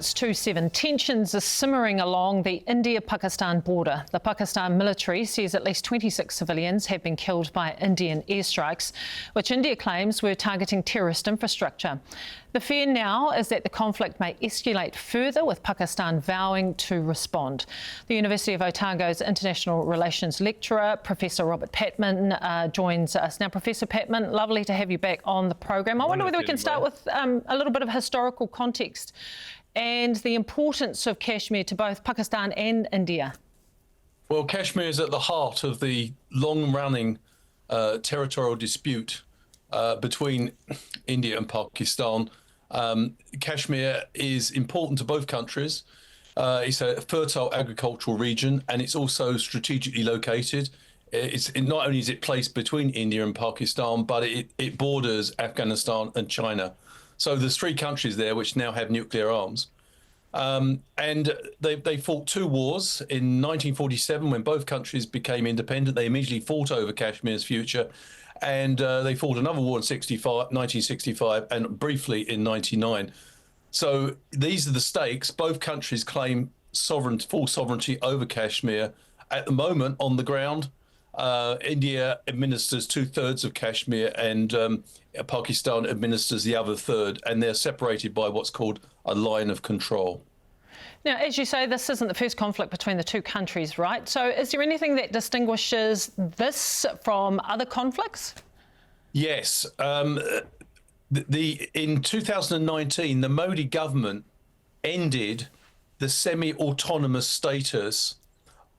It's 2-7. Tensions are simmering along the India-Pakistan border. The Pakistan military says at least 26 civilians have been killed by Indian airstrikes, which India claims were targeting terrorist infrastructure. The fear now is that the conflict may escalate further, with Pakistan vowing to respond. The University of Otago's international relations lecturer, Professor Robert Patman, joins us now. Professor Patman, lovely to have you back on the program. I wonder whether we can start with a little bit of historical context and the importance of Kashmir to both Pakistan and India. Well, Kashmir is at the heart of the long-running territorial dispute between India and Pakistan. Kashmir is important to both countries. It's a fertile agricultural region, and it's also strategically located. Not only is it placed between India and Pakistan, but it borders Afghanistan and China. So there's three countries there which now have nuclear arms. And they fought two wars. In 1947, when both countries became independent, they immediately fought over Kashmir's future. And they fought another war in 1965 and briefly in 1999. So these are the stakes. Both countries claim full sovereignty over Kashmir. At the moment, on the ground, India administers 2/3 of Kashmir, and Pakistan administers the other third, and they're separated by what's called a line of control. Now, as you say, this isn't the first conflict between the two countries, right? So is there anything that distinguishes this from other conflicts? Yes. In 2019, the Modi government ended the semi-autonomous status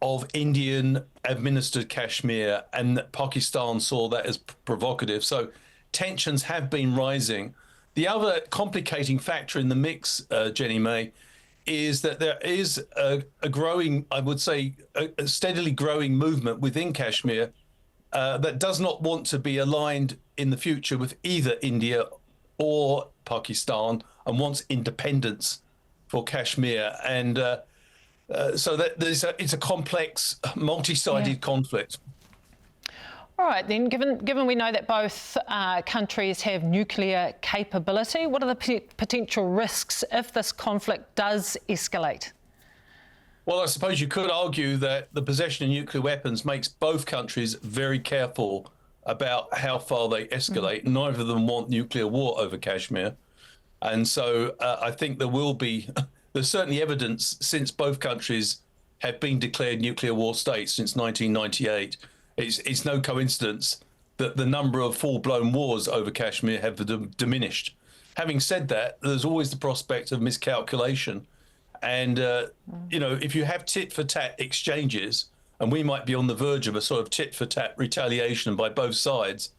of Indian-administered Kashmir, and Pakistan saw that as provocative. So tensions have been rising. The other complicating factor in the mix, Jenny May, is that there is a growing, I would say, a steadily growing movement within Kashmir that does not want to be aligned in the future with either India or Pakistan, and wants independence for Kashmir. And so that it's a complex, multi-sided conflict. All right, then, given we know that both countries have nuclear capability, what are the potential risks if this conflict does escalate? Well, I suppose you could argue that the possession of nuclear weapons makes both countries very careful about how far they escalate. Neither of them want nuclear war over Kashmir. And so I think there's certainly evidence, since both countries have been declared nuclear war states since 1998. It's no coincidence that the number of full-blown wars over Kashmir have diminished. Having said that, there's always the prospect of miscalculation. And, if you have tit-for-tat exchanges, and we might be on the verge of a sort of tit-for-tat retaliation by both sides,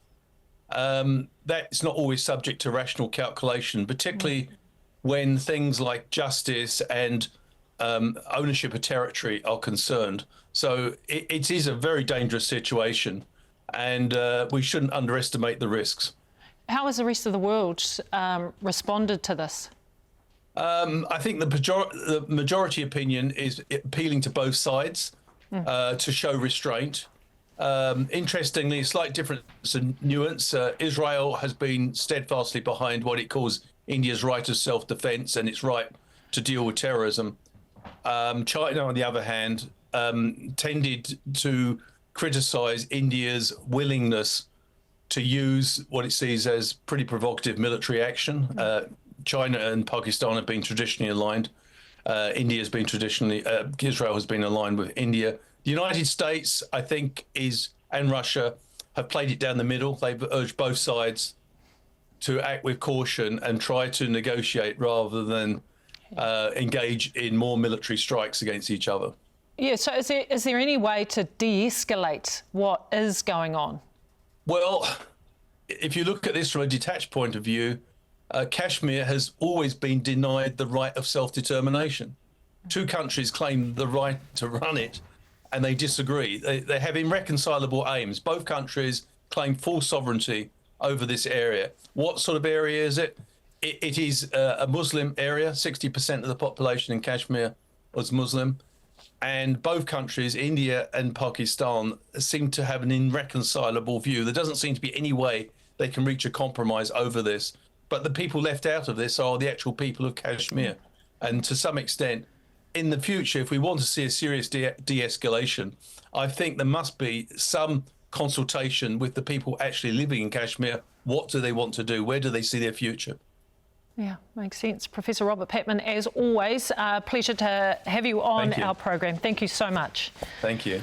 that's not always subject to rational calculation, particularly when things like justice and ownership of territory are concerned. So it is a very dangerous situation, and we shouldn't underestimate the risks. How has the rest of the world responded to this? I think the majority opinion is appealing to both sides to show restraint. Interestingly, a slight difference in nuance. Israel has been steadfastly behind what it calls India's right of self-defense and its right to deal with terrorism. China, on the other hand, tended to criticize India's willingness to use what it sees as pretty provocative military action. China and Pakistan have been traditionally aligned. India has been Israel has been aligned with India. The United States, I think, and Russia have played it down the middle. They've urged both sides to act with caution and try to negotiate rather than engage in more military strikes against each other. Yeah, so is there any way to de-escalate what is going on? Well, if you look at this from a detached point of view, Kashmir has always been denied the right of self-determination. Two countries claim the right to run it, and they disagree. They have irreconcilable aims. Both countries claim full sovereignty over this area. What sort of area is it? It is a Muslim area. 60% of the population in Kashmir was Muslim. And both countries, India and Pakistan, seem to have an irreconcilable view. There doesn't seem to be any way they can reach a compromise over this. But the people left out of this are the actual people of Kashmir. And to some extent, in the future, if we want to see a serious de-escalation, I think there must be some consultation with the people actually living in Kashmir. What do they want to do? Where do they see their future? Yeah, makes sense. Professor Robert Patman, as always, pleasure to have you on our program. Thank you so much. Thank you.